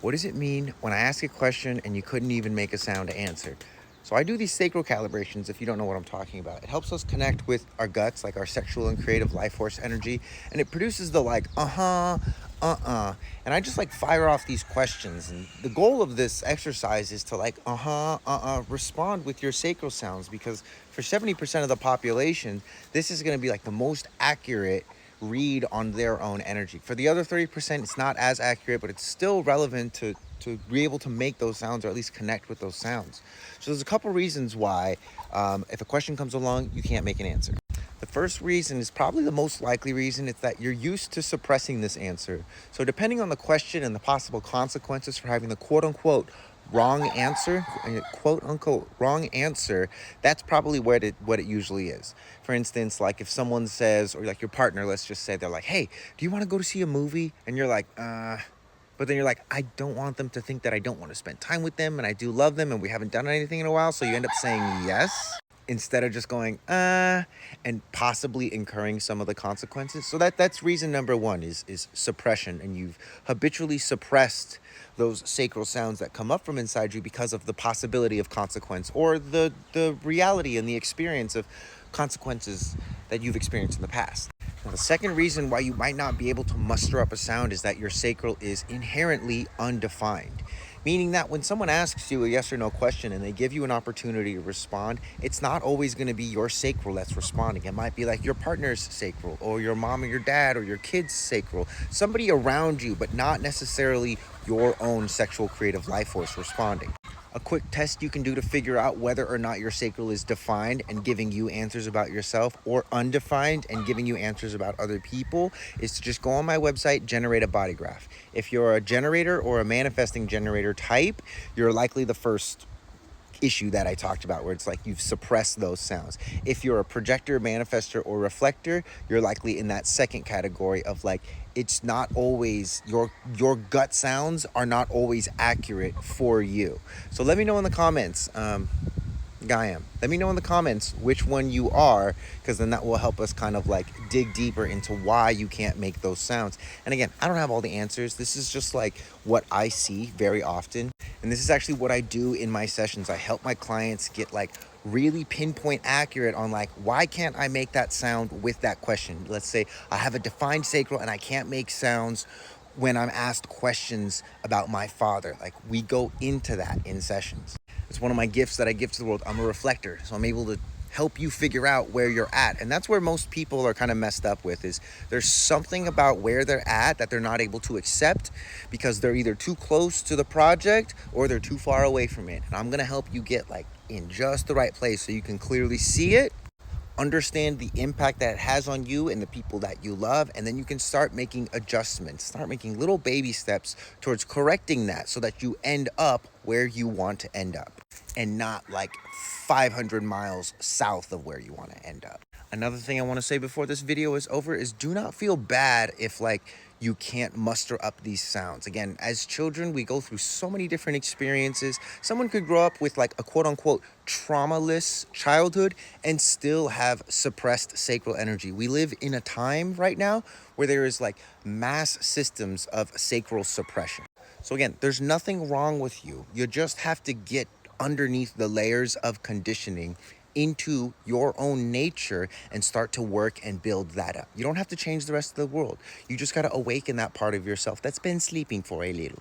What does it mean when I ask a question and you couldn't even make a sound to answer? So I do these sacral calibrations if you don't know what I'm talking about. It helps us connect with our guts, like our sexual and creative life force energy, and it produces the like, and I just like fire off these questions. And the goal of this exercise is to like, respond with your sacral sounds, because for 70% of the population, this is going to be like the most accurate read on their own energy. For the other 30%, it's not as accurate, but it's still relevant to be able to make those sounds, or at least connect with those sounds. So there's a couple reasons why, if a question comes along, you can't make an answer. The first reason is probably the most likely reason. It's that you're used to suppressing this answer. So depending on the question and the possible consequences for having the quote unquote wrong answer, quote unquote wrong answer, that's probably what it usually is. For instance, like if someone says, or like your partner, let's just say, they're like, hey, do you want to go to see a movie? And you're like, but then you're like, I don't want them to think that I don't want to spend time with them, and I do love them, and we haven't done anything in a while. So you end up saying yes instead of just going, and possibly incurring some of the consequences. So that's reason number one is suppression. And you've habitually suppressed those sacral sounds that come up from inside you because of the possibility of consequence, or the reality and the experience of consequences that you've experienced in the past. Now, the second reason why you might not be able to muster up a sound is that your sacral is inherently undefined. Meaning that when someone asks you a yes or no question and they give you an opportunity to respond, it's not always going to be your sacral that's responding. It might be like your partner's sacral, or your mom or your dad, or your kid's sacral. Somebody around you, but not necessarily your own sexual creative life force responding. A quick test you can do to figure out whether or not your sacral is defined and giving you answers about yourself, or undefined and giving you answers about other people, is to just go on my website, generate a body graph. If you're a generator or a manifesting generator type, you're likely the first issue that I talked about, where it's like you've suppressed those sounds. If you're a projector, manifester, or reflector, you're likely in that second category of like, it's not always your gut sounds are not always accurate for you. So let me know in the comments, Gaiam. Let me know in the comments which one you are, because then that will help us kind of like dig deeper into why you can't make those sounds. And again, I don't have all the answers. This is just like what I see very often. And this is actually what I do in my sessions. I help my clients get like really pinpoint accurate on like, why can't I make that sound with that question? Let's say I have a defined sacral and I can't make sounds when I'm asked questions about my father. Like, we go into that in sessions. It's one of my gifts that I give to the world. I'm a reflector, so I'm able to help you figure out where you're at. And that's where most people are kind of messed up with, is there's something about where they're at that they're not able to accept, because they're either too close to the project or they're too far away from it. And I'm going to help you get like in just the right place so you can clearly see it, understand the impact that it has on you and the people that you love, and then you can start making adjustments, start making little baby steps towards correcting that, so that you end up where you want to end up, and not like 500 miles south of where you want to end up. Another thing I want to say before this video is over is, do not feel bad if like you can't muster up these sounds. Again, as children, we go through so many different experiences. Someone could grow up with like a quote unquote traumaless childhood and still have suppressed sacral energy. We live in a time right now where there is like mass systems of sacral suppression. So again, there's nothing wrong with you. You just have to get underneath the layers of conditioning into your own nature and start to work and build that up. You don't have to change the rest of the world. You just got to awaken that part of yourself that's been sleeping for a little.